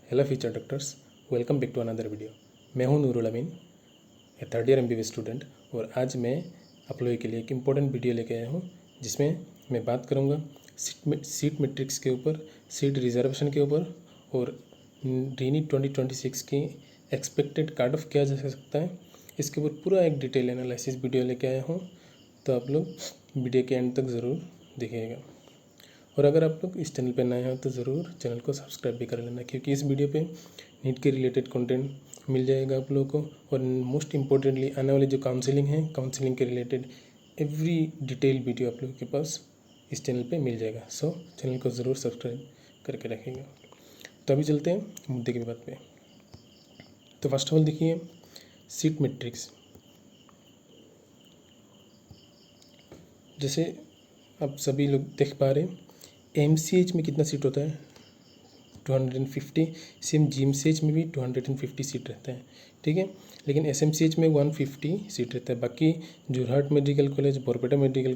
Hello future doctors, welcome back to another video. मैं हूं Nurul Amin, a third year MBBS student, और आज मैं आप लोगों के लिए एक इम्पोर्टेंट वीडियो लेके आया हूं जिसमें मैं बात करूंगा सीट मैट्रिक्स के ऊपर, सीट रिजर्वेशन के ऊपर और रीनीट 2026 की एक्सपेक्टेड कट ऑफ क्या जा सकता है, इसके ऊपर पूरा एक डिटेल एनालिसिस वीडियो लेके आया हूँ। तो आप लोग वीडियो के एंड तक ज़रूर देखिएगा, और अगर आप लोग इस चैनल पर नए हैं तो ज़रूर चैनल को सब्सक्राइब भी कर लेना, क्योंकि इस वीडियो पे नीट के रिलेटेड कंटेंट मिल जाएगा आप लोगों को। और मोस्ट इम्पोर्टेंटली आने वाली जो काउंसलिंग है, काउंसलिंग के रिलेटेड एवरी डिटेल वीडियो आप लोगों के पास इस चैनल पे मिल जाएगा। सो चैनल को ज़रूर सब्सक्राइब करके रखिएगा। तो अभी चलते हैं मुद्दे की बात पे। तो फर्स्ट ऑफ ऑल देखिए सीट मैट्रिक्स। जैसे आप सभी लोग देख पा रहे हैं, MCH में कितना सीट होता है 250, सेम GMCH में भी 250 सीट रहता है, ठीक है। लेकिन SMCH में 150 सीट रहता है। बाकी Jorhat medical college, Barpeta medical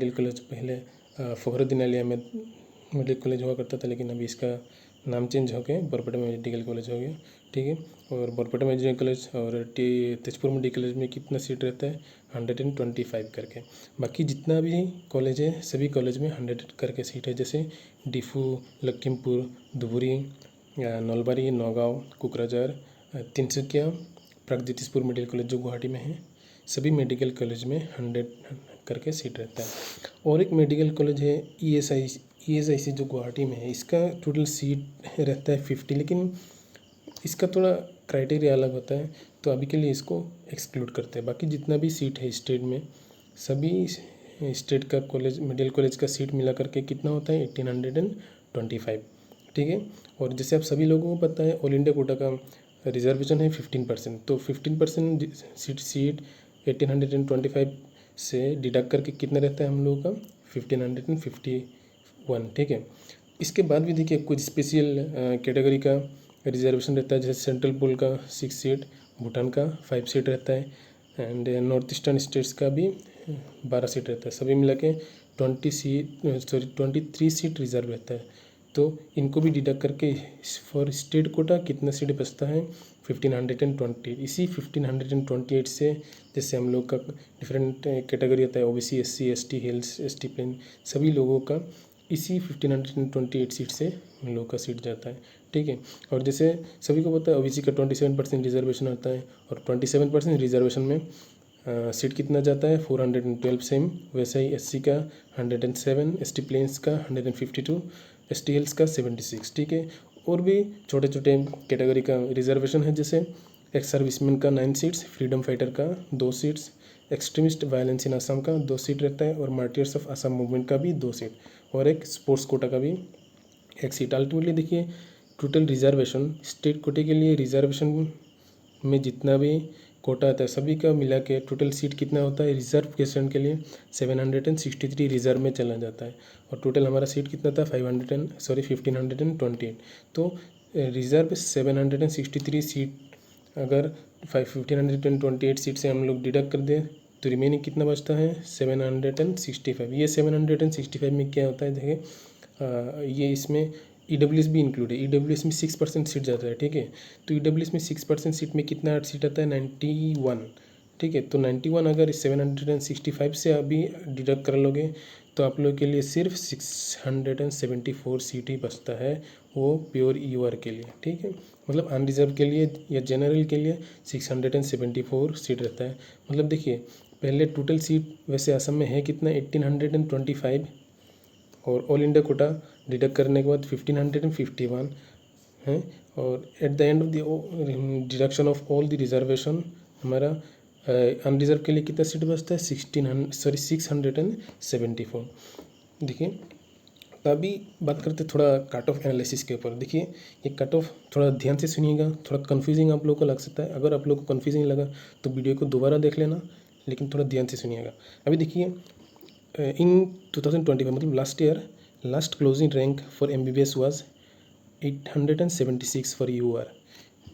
college पहले फखरुद्दीन आलिया में मेडिकल कॉलेज हुआ करता था, लेकिन अभी इसका नाम चेंज हो गया, बोरपेटा मेडिकल कॉलेज हो गया, ठीक है। और बोरपेटा मेडिकल कॉलेज और तेजपुर मेडिकल कॉलेज में कितना सीट रहता है 125 करके। बाकी जितना भी कॉलेज है सभी कॉलेज में 100 करके सीट है। जैसे डिफू, लखीमपुर, धुबरी, नलबारी, नौगांव, कुकराझार, तिनसुकिया, प्रागज्योतिषपुर मेडिकल कॉलेज जो गुवाहाटी में है, सभी मेडिकल कॉलेज में 100 करके सीट रहता है। और एक मेडिकल कॉलेज है ESIC जो गुवाहाटी में है, इसका टोटल सीट रहता है 50, लेकिन इसका थोड़ा क्राइटेरिया अलग होता है, तो अभी के लिए इसको एक्सक्लूड करते हैं। बाकी जितना भी सीट है स्टेट में, सभी स्टेट का कॉलेज मेडिकल कॉलेज का सीट मिला करके कितना होता है 1825, ठीक है। और जैसे आप सभी लोगों को पता है, ऑल इंडिया कोटा का रिजर्वेशन है 15%, तो 15% सीट 1825 से डिडक्ट करके कितना रहता है हम लोगों का 1551, ठीक है। इसके बाद भी देखिए कुछ स्पेशल कैटेगरी का रिजर्वेशन रहता है, जैसे सेंट्रल पूल का 6 सीट, भूटान का 5 सीट रहता है, एंड नॉर्थ ईस्टर्न स्टेट्स का भी 12 सीट रहता है। सभी मिला के 23 सीट रिजर्व रहता है। तो इनको भी डिडक्ट करके फॉर स्टेट कोटा कितना सीट बचता है 1520। इसी 1528 से जैसे हम लोग का डिफरेंट कैटेगरी होता है, OBC, SC, ST, hills, ST plain, सभी लोगों का इसी 1528 सीट से हम लोगों का सीट जाता है, ठीक है। और जैसे सभी को पता है OBC का 27% रिजर्वेशन आता है, और 27% रिजर्वेशन में सीट कितना जाता है 412। सेम वैसे ही SC का 107, ST प्लेन्स का 152, ST हिल्स का 76, ठीक है। और भी छोटे छोटे कैटेगरी का रिजर्वेशन है, जैसे एक्स सर्विसमैन का 9 सीट्स, फ्रीडम फाइटर का 2 seats, extremist violence in Assam का 2 सीट रहता है, और मार्टियर्स ऑफ असम मूवमेंट का भी 2 सीट, और एक स्पोर्ट्स कोटा का भी 1 सीट। अल्टीमेटली देखिए टोटल रिजर्वेशन स्टेट कोटे के लिए रिजर्वेशन में जितना भी कोटा आता है सभी का मिला के टोटल सीट कितना होता है रिजर्वेशन के लिए 763 रिजर्व में चला जाता है, और टोटल हमारा सीट कितना था 1528। तो रिजर्व 763 सीट अगर 1528 सीट से हम लोग डिडक्ट कर दें तो रिमेनिंग कितना बचता है 765। ये 765 में क्या होता है देखिए, ये इसमें EWS भी इंक्लूड है। EWS में 6% सीट जाता है, ठीक है। तो EWS में 6% सीट में कितना सीट आता है 91, ठीक है। तो 91 अगर 765 से अभी डिडक्ट कर लोगे तो आप लोग के लिए सिर्फ 674 सीट ही बचता है, वो प्योर EOR के लिए, ठीक है। मतलब अनरिजर्व के लिए या जनरल के लिए 674 सीट रहता है। मतलब देखिए पहले टोटल सीट वैसे असम में है कितना 1825, और ऑल इंडिया कोटा डिडक्ट करने के बाद 1551 है, और at the end of the deduction of all the reservation हमारा अनरिजर्व के लिए कितना सीट बचता है 674। देखिए अभी बात करते थोड़ा कट ऑफ एनालिसिस के ऊपर। देखिए ये कट ऑफ थोड़ा ध्यान से सुनिएगा, थोड़ा कन्फ्यूजिंग आप लोगों को लग सकता है। अगर आप लोग को कन्फ्यूजिंग लगा तो वीडियो को दोबारा देख लेना, लेकिन थोड़ा ध्यान से सुनिएगा। अभी देखिए इन 2025 मतलब last year last closing rank for MBBS was 876 for UR।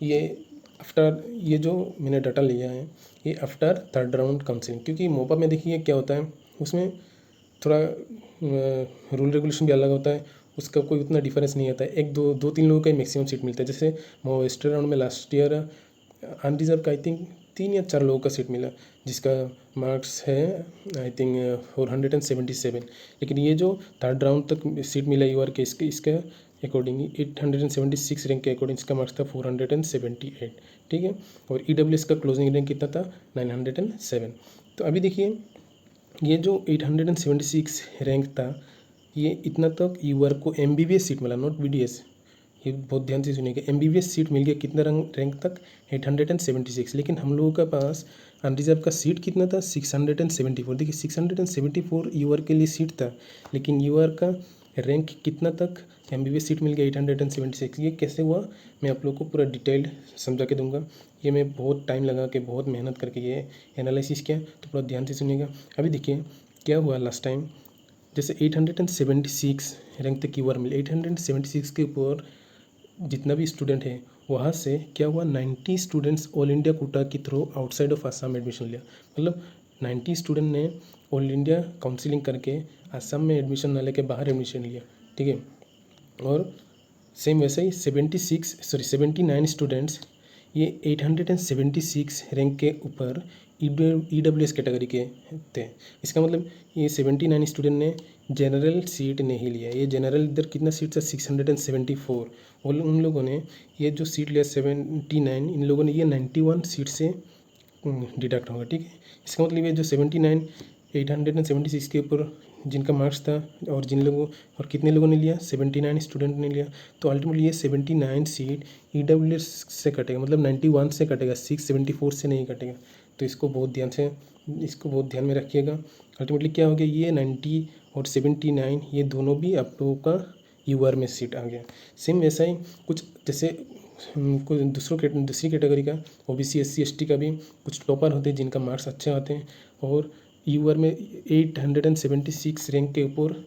ये आफ्टर, ये जो मैंने डाटा लिया है ये आफ्टर थर्ड राउंड काउंसलिंग, क्योंकि मोपा में देखिए क्या होता है उसमें थोड़ा रूल रेगुलेशन भी अलग होता है, उसका कोई उतना डिफरेंस नहीं आता है, एक दो तीन लोगों का ही मैक्सिमम सीट मिलता है। जैसे वेस्टर्न राउंड में लास्ट ईयर अनरिजर्व का आई थिंक 3 या 4 लोगों का सीट मिला, जिसका मार्क्स है आई थिंक 477। लेकिन ये जो थर्ड राउंड तक सीट मिला यूआर के, इसका अकॉर्डिंग 876 रैंक के अकॉर्डिंग इसका मार्क्स था 478, ठीक है। और ईडब्ल्यूएस का क्लोजिंग रैंक कितना था 907। तो अभी देखिए ये जो 876 रैंक था, ये इतना तक यूआर को एमबीबीएस सीट मिला, नॉट बीडीएस। ये बहुत ध्यान से सुनिएगा, एमबीबीएस सीट मिल गया कितना रैंक तक 876। लेकिन हम लोगों का पास अनरिजर्व का सीट कितना था 674। देखिए 674 यूआर के लिए सीट था, लेकिन यूआर का रैंक कितना तक एमबीबीएस सीट मिल गया 876। ये कैसे हुआ मैं आप लोग को पूरा डिटेल्ड समझा के दूंगा। ये मैं बहुत टाइम लगा के बहुत मेहनत करके ये एनालिसिस किया, तो पूरा ध्यान से सुनिएगा। अभी देखिए क्या हुआ लास्ट टाइम, जैसे 876 रैंक तक यूआर मिले, 876 के ऊपर जितना भी स्टूडेंट है वहाँ से क्या हुआ 90 स्टूडेंट्स ऑल इंडिया कोटा के through outside of Assam admission लिया। मतलब 90 स्टूडेंट ने ऑल इंडिया काउंसिलिंग करके आसाम में एडमिशन ना लेके बाहर एडमिशन लिया, ठीक है। और सेम वैसे ही 79 स्टूडेंट्स ये 876 रैंक के ऊपर ईडब्ल्यूएस कैटेगरी के थे। इसका मतलब ये 79 स्टूडेंट ने जनरल सीट नहीं लिया। ये जनरल इधर कितना सीट था 674, और उन लोगों ने ये जो सीट लिया 79, इन लोगों ने ये 91 सीट से डिडक्ट होगा, ठीक है। इसका मतलब ये जो 79 876 के ऊपर जिनका मार्क्स था और जिन लोगों और कितने लोगों ने लिया 79 स्टूडेंट ने लिया, तो अल्टीमेटली ये 79 सीट ईडब्ल्यूएस से कटेगा, मतलब 91 से कटेगा, 674 से नहीं कटेगा। तो इसको बहुत ध्यान में रखिएगा। अल्टीमेटली क्या हो गया, ये 90 और 79 ये दोनों भी आप लोगों का यूआर में सीट आ गया। सेम वैसा ही कुछ जैसे कोई दूसरी कैटेगरी का ओबीसी एससी एसटी का भी कुछ टॉपर होते हैं जिनका मार्क्स अच्छे आते हैं, और यूआर में 876 रैंक के ऊपर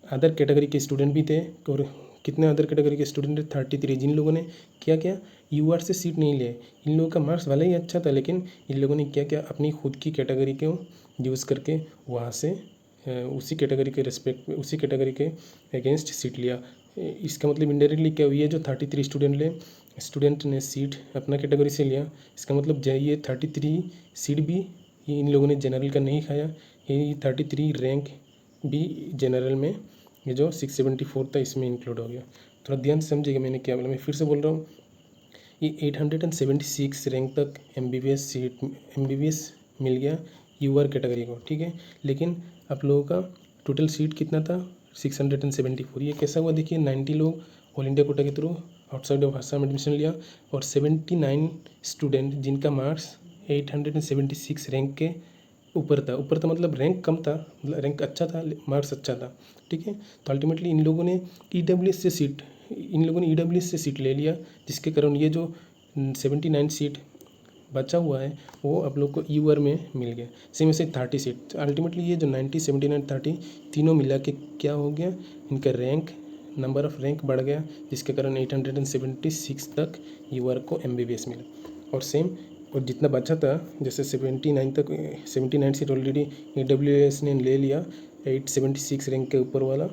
अदर कैटेगरी के स्टूडेंट भी थे। और कितने अदर कैटेगरी के स्टूडेंट थे 33, जिन लोगों ने क्या किया यूआर से सीट नहीं लिए। इन लोगों का मार्क्स भले ही अच्छा था, लेकिन इन लोगों ने क्या किया अपनी खुद की कैटेगरी को यूज़ करके वहाँ से उसी कैटेगरी के अगेंस्ट सीट लिया। इसका मतलब इनडायरेक्टली क्या हुई है, जो 33 स्टूडेंट ने सीट अपना कैटेगरी से लिया, इसका मतलब ये 33 सीट भी ये इन लोगों ने जनरल का नहीं खाया। ये 33 रैंक भी जनरल में ये जो 674 था इसमें इंक्लूड हो गया। थोड़ा ध्यान से समझिएगा मैंने क्या बोला। मैं फिर से बोल रहा हूँ, ये 876 रैंक तक एमबीबीएस मिल गया यूआर कैटेगरी को, ठीक है। लेकिन आप लोगों का टोटल सीट कितना था 674। ये कैसा हुआ देखिए, 90 लोग ऑल इंडिया कोटा के through outside of Assam admission लिया, और 79 स्टूडेंट जिनका मार्क्स 876 रैंक के ऊपर था मतलब रैंक कम था, मतलब रैंक अच्छा था, मार्क्स अच्छा था, ठीक है। तो अल्टीमेटली इन लोगों ने ईडब्ल्यूएस से सीट ले लिया, जिसके कारण ये जो 79 सीट बचा हुआ है वो आप लोग को यूआर में मिल गया। सेम ऐसे 30 सीट, अल्टीमेटली ये जो 90 79 30 तीनों मिला के क्या हो गया, इनका नंबर ऑफ रैंक बढ़ गया, जिसके कारण 876 तक यूआर को एमबीबीएस मिला। और जितना बचा था जैसे 79 सीट ऑलरेडी ईडब्ल्यूएस ने ले लिया 876 रैंक के ऊपर वाला,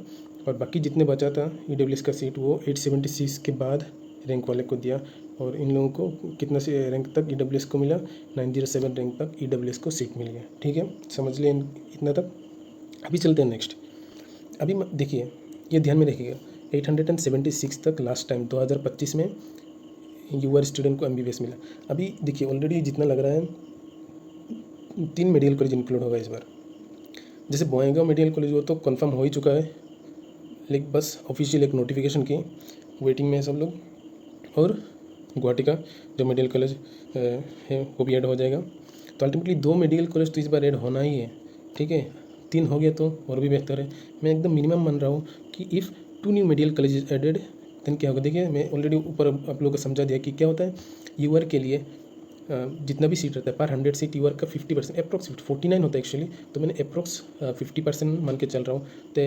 और बाकी जितने बचा था ईडब्ल्यूएस का सीट वो 876 के बाद रैंक वाले को दिया, और इन लोगों को कितना से रैंक तक ईडब्ल्यूएस को मिला 907 रैंक तक ईडब्ल्यूएस को सीट मिल गया, ठीक है। समझ लिए इतना तक। अभी चलते हैं नेक्स्ट। अभी देखिए ये ध्यान में रखिएगा, 876 तक लास्ट टाइम 2025 में यूआर स्टूडेंट को एमबीबीएस मिला। अभी देखिए ऑलरेडी जितना लग रहा है 3 मेडिकल कॉलेज इंक्लूड होगा इस बार। जैसे बोएगांव मेडिकल कॉलेज वो तो कंफर्म हो ही चुका है, लेकिन बस ऑफिशियल एक नोटिफिकेशन की वेटिंग में है सब लोग, और गुवाहाटी का जो मेडिकल कॉलेज है वो भी ऐड हो जाएगा। तो अल्टीमेटली 2 मेडिकल कॉलेज तो इस बार ऐड होना ही है, ठीक है। 3 हो गया तो और भी बेहतर है। मैं एकदम मिनिमम मान रहा हूँ कि if 2 new medical college added then क्या होगा। देखिए मैं ऑलरेडी ऊपर आप लोगों को समझा दिया कि क्या होता है यूआर के लिए जितना भी सीट रहता है पर 100 सीट यूआर का 50% अप्रोक्स 49 होता है एक्चुअली, तो मैंने अप्रोक्स 50% मान के चल रहा हूँ। तो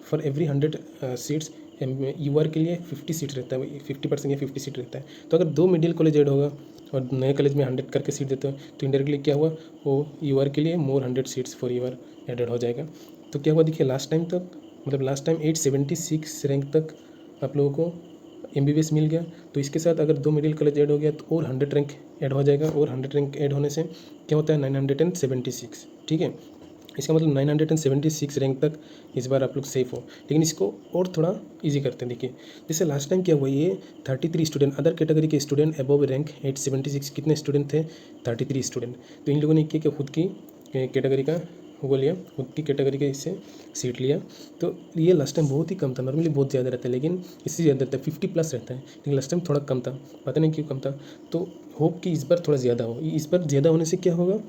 फॉर एवरी 100 सीट्स यूआर के लिए 50 सीट रहता है, 50% या 50 सीट रहता है। तो अगर 2 मेडिकल कॉलेज ऐड होगा और नए कॉलेज में 100 करके सीट देते हो, तो इंडायरेक्टली क्या हुआ वो यूआर के लिए मोर 100 सीट्स फॉर यूआर एडेड हो जाएगा। तो क्या हुआ देखिए लास्ट टाइम तक मतलब लास्ट टाइम 876 रैंक तक आप लोगों को MBBS मिल गया। तो इसके साथ अगर 2 मेडिकल कॉलेज ऐड हो गया तो और 100 रैंक ऐड हो जाएगा, और 100 रैंक ऐड होने से क्या होता है 976, ठीक है। इसका मतलब 976 रैंक तक इस बार आप लोग सेफ हो। लेकिन इसको और थोड़ा इजी करते हैं। देखिए जैसे लास्ट टाइम क्या हुआ, ये 33 स्टूडेंट अदर कैटेगरी के स्टूडेंट अबव रैंक 876 कितने स्टूडेंट थे 33 स्टूडेंट। तो इन लोगों ने क्या खुद की कैटेगरी का वो लिया, खुद की कैटेगरी के इससे सीट लिया। तो ये लास्ट टाइम बहुत ही कम था, नॉर्मली बहुत ज़्यादा रहता है लेकिन इससे ज़्यादा रहता है 50+ रहता है, लेकिन लास्ट टाइम थोड़ा कम था, पता नहीं क्यों कम था। तो होप कि इस बार थोड़ा ज़्यादा हो। इस बार ज़्यादा होने से क्या होगा,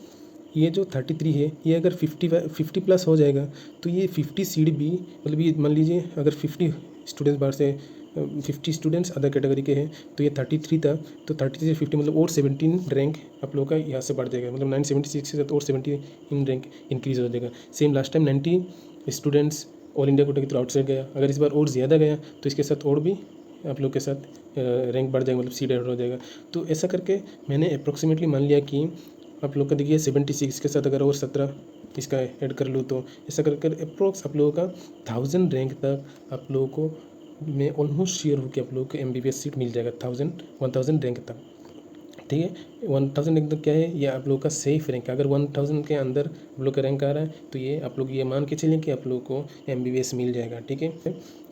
ये जो 33 है ये अगर 50+ हो जाएगा तो ये 50 सीट भी, मतलब ये मान लीजिए अगर 50 स्टूडेंट्स बाहर से 50 स्टूडेंट्स अदर कैटेगरी के हैं तो ये 33 था, तो 30 से 50 मतलब और 17 रैंक आप लोगों का यहाँ से बढ़ जाएगा, मतलब 976 से और 17 रैंक इंक्रीज हो जाएगा। Same last time 90 students all India quota के थ्रू आउटसाइड गया, अगर इस बार और ज़्यादा गया तो इसके साथ और भी आप लोग के साथ रैंक बढ़ जाएगा, मतलब सीट ऐड हो जाएगा। तो ऐसा करके मैंने अप्रोक्सीमेटली मान लिया कि आप लोग का देखिए 76 के साथ अगर और 17 इसका ऐड कर लूँ तो ऐसा कर कर अप्रोक्स आप लोगों का 1000 रैंक तक आप लोगों को मैं ऑलमोस्ट श्योर हूँ कि आप लोगों को MBBS सीट मिल जाएगा 1000 रैंक तक, ठीक है। 1000 रैंक तक क्या है, ये आप लोगों का सेफ रैंक है। अगर 1000 के अंदर आप लोग का रैंक आ रहा है तो ये आप लोग ये मान के चलें कि आप लोगों को MBBS मिल जाएगा, ठीक है।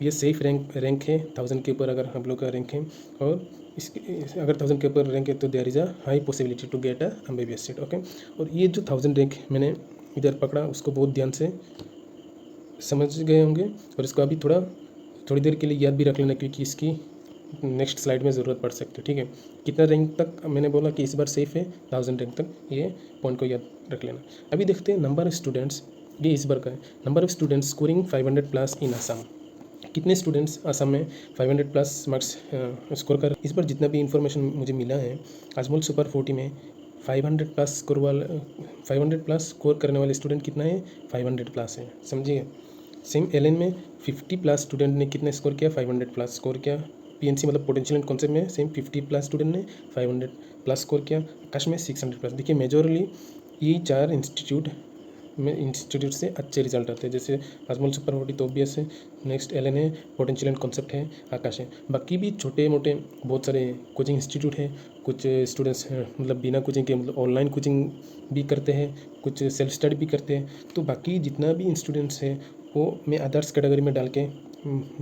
ये सेफ रैंक है 1000 के ऊपर अगर आप लोग का रैंक है, और इसके अगर 1000 के ऊपर रैंक है तो there is a high possibility to get a MBBS seat, okay. और ये जो 1000 रैंक मैंने इधर पकड़ा उसको बहुत ध्यान से समझ गए होंगे, और इसको अभी थोड़ी देर के लिए याद भी रख लेना क्योंकि इसकी नेक्स्ट स्लाइड में ज़रूरत पड़ सकती है, ठीक है। कितना रैंक तक मैंने बोला कि इस बार सेफ है 1000 रैंक तक, ये पॉइंट को याद रख लेना। अभी देखते हैं नंबर ऑफ स्टूडेंट्स, ये इस बार का है नंबर ऑफ स्टूडेंट्स स्कोरिंग 500+ इन असम। कितने स्टूडेंट्स असम में 500+ मार्क्स स्कोर कर। इस बार जितना भी इंफॉर्मेशन मुझे मिला है अजमल सुपर 40 में 500+ स्कोर करने वाले स्टूडेंट कितना है 500+ है, समझिए। सेम LN में 50+ स्टूडेंट ने कितने स्कोर किया 500+ स्कोर किया। PNC मतलब पोटेंशियल एंड कॉन्सेप्ट में सेम 50+ स्टूडेंट ने 500+ स्कोर किया। आकाश में 600+। देखिए मेजोरली ये 4 इंस्टीट्यूट से अच्छे रिजल्ट आते हैं, जैसे अजमल सुपर 40 तो ऑब्वियस है, नेक्स्ट LN है, पोटेंशियल एंड कॉन्सेप्ट है, आकाश है। बाकी भी छोटे मोटे बहुत सारे कोचिंग इंस्टीट्यूट है, कुछ स्टूडेंट्स मतलब बिना कोचिंग के मतलब ऑनलाइन कोचिंग भी करते हैं, कुछ सेल्फ स्टडी भी करते हैं। तो बाकी जितना भी स्टूडेंट्स है वो मैं अदर्स कैटेगरी में डाल के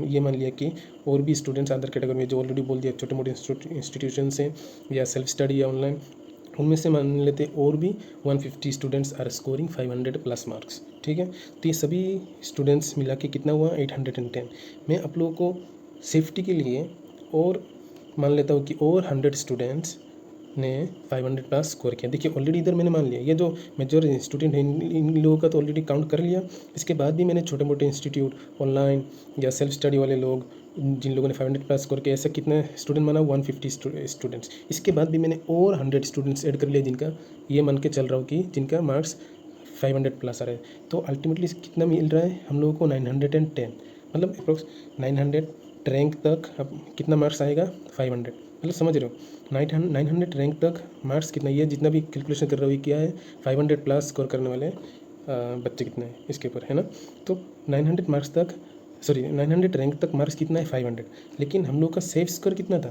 ये मान लिया कि और भी स्टूडेंट्स अदर कैटेगरी में जो ऑलरेडी बोल दिया छोटे मोटे इंस्टीट्यूशंस हैं या सेल्फ स्टडी या ऑनलाइन, उनमें से मान लेते और भी 150 स्टूडेंट्स आर स्कोरिंग 500+ मार्क्स, ठीक है। तो ये सभी स्टूडेंट्स मिला के कितना हुआ 810। मैं आप लोगों को सेफ्टी के लिए और मान लेता हूँ कि और 100 स्टूडेंट्स ने 500+ स्कोर किया। देखिए ऑलरेडी इधर मैंने मान लिया ये जो मेजर स्टूडेंट हैं इन लोगों का तो ऑलरेडी काउंट कर लिया। इसके बाद भी मैंने छोटे मोटे इंस्टीट्यूट ऑनलाइन या सेल्फ स्टडी वाले लोग जिन लोगों ने 500+ स्कोर किया ऐसा कितने स्टूडेंट माना 150 स्टूडेंट्स। इसके बाद भी मैंने और 100 स्टूडेंट्स ऐड कर लिया जिनका ये मान के चल रहा हूँ कि जिनका मार्क्स 500+ आ रहा है। तो अल्टीमेटली कितना मिल रहा है हम लोगों को 910, मतलब अप्रोक्स 900 रैंक तक अब कितना मार्क्स आएगा 500, मतलब समझ रहे हो 900 रैंक तक मार्क्स कितना, ये जितना भी कैलकुलेशन कर रहा हूँ क्या है 500+ स्कोर करने वाले बच्चे कितने हैं इसके ऊपर है ना। तो 900 रैंक तक मार्क्स कितना है 500, लेकिन हम लोग का सेफ स्कोर कितना था,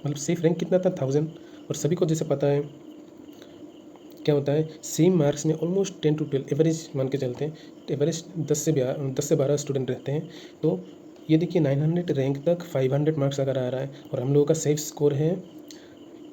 मतलब सेफ रैंक कितना था 1000। और सभी को जैसे पता है क्या होता है सेम मार्क्स में ऑलमोस्ट 10 to 12 एवरेज मान के चलते हैं, एवरेज 10 से 12 स्टूडेंट रहते हैं। तो ये देखिए 900 रैंक तक 500 मार्क्स अगर आ रहा है और हम लोगों का सेफ स्कोर है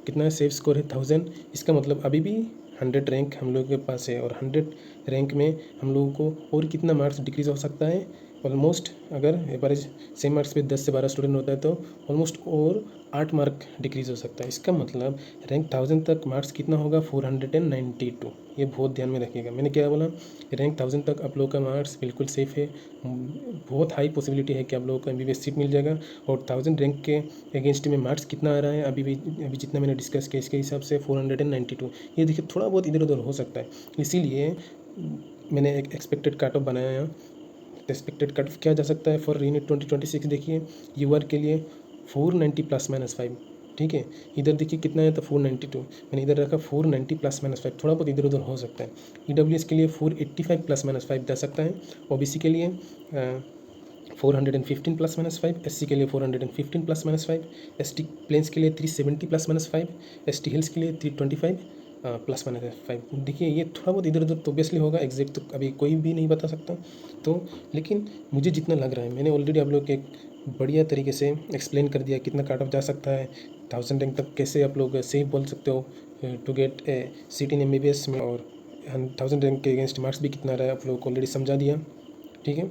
कितना है, सेफ स्कोर है 1000। इसका मतलब अभी भी 100 रैंक हम लोगों के पास है, और 100 रैंक में हम लोगों को और कितना मार्क्स डिक्रीज़ हो सकता है ऑलमोस्ट, अगर एवरेज सेम मार्क्स पे 10 से 12 स्टूडेंट होता है तो ऑलमोस्ट और 8 मार्क डिक्रीज़ हो सकता है। इसका मतलब रैंक 1000 तक मार्क्स कितना होगा 492। ये बहुत ध्यान में रखिएगा, मैंने क्या बोला रैंक 1000 तक आप लोगों का मार्क्स बिल्कुल सेफ़ है, बहुत हाई पॉसिबिलिटी है कि आप लोगों को MBBS सीट मिल जाएगा। और 1000 रैंक के अगेंस्ट में मार्क्स कितना आ रहा है अभी जितना मैंने डिस्कस किया इसके हिसाब से 492। ये देखिए थोड़ा बहुत इधर उधर हो सकता है, इसीलिए मैंने एक एक्सपेक्टेड कट ऑफ बनाया। एक्सपेक्टेड कट ऑफ क्या जा सकता है फॉर रीनीट 2026, देखिए यूआर के लिए 490 ±5, ठीक है। इधर देखिए कितना है तो 492, मैंने इधर रखा 490 ±5, थोड़ा बहुत इधर उधर हो सकता है। EWS के लिए 485 ±5 जा सकता है। OBC के लिए 415 +-5, SC के लिए 415 +-5, ST प्लेन्स के लिए 370 +-5, ST हिल्स के लिए 325 +-5। देखिए ये थोड़ा बहुत इधर उधर तो ऑब्वियसली होगा, एग्जैक्ट तो अभी कोई भी नहीं बता सकता। तो लेकिन मुझे जितना लग रहा है, मैंने ऑलरेडी आप लोग के एक बढ़िया तरीके से एक्सप्लेन कर दिया कितना कट ऑफ जा सकता है, 1000 रैंक तक कैसे आप लोग सेफ बोल सकते हो to get a seat in MBBS में, और 1000 रैंक के अगेंस्ट मार्क्स भी कितना रहा है आप लोग को ऑलरेडी समझा दिया, ठीक है,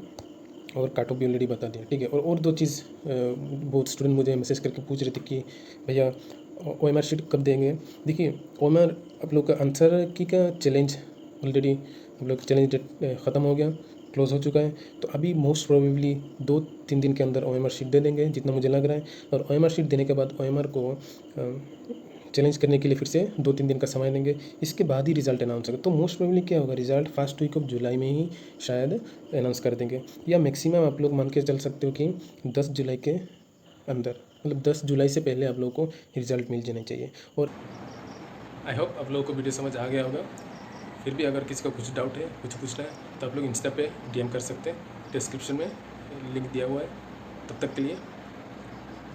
और काट ऑफ भी ऑलरेडी बता दिया, ठीक है। और दो चीज़ बहुत स्टूडेंट मुझे मैसेज करके पूछ रहे थे कि भैया OMR शीट कब देंगे। देखिए OMR आप लोग का आंसर की का चैलेंज ऑलरेडी हम लोग चैलेंज डेट ख़त्म हो गया, क्लोज हो चुका है, तो अभी मोस्ट प्रोबेबली 2-3 दिन के अंदर OMR शीट दे देंगे जितना मुझे लग रहा है। और OMR शीट देने के बाद OMR को चैलेंज करने के लिए फिर से 2-3 दिन का समय देंगे, इसके बाद ही रिजल्ट अनाउंस होगा। तो मोस्ट प्रोबेबली क्या होगा, रिजल्ट फर्स्ट वीक ऑफ जुलाई में ही शायद अनाउंस कर देंगे, या मैक्सिमम आप लोग मान के चल सकते हो कि 10 जुलाई के अंदर, मतलब 10 जुलाई से पहले आप लोगों को रिजल्ट मिल जाना चाहिए। और आई होप आप लोगों को वीडियो समझ आ गया होगा। फिर भी अगर किसी का कुछ डाउट है, कुछ पूछना है, तो आप लोग इंस्टा पे DM कर सकते हैं, डिस्क्रिप्शन में लिंक दिया हुआ है। तब तक के लिए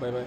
बाय बाय।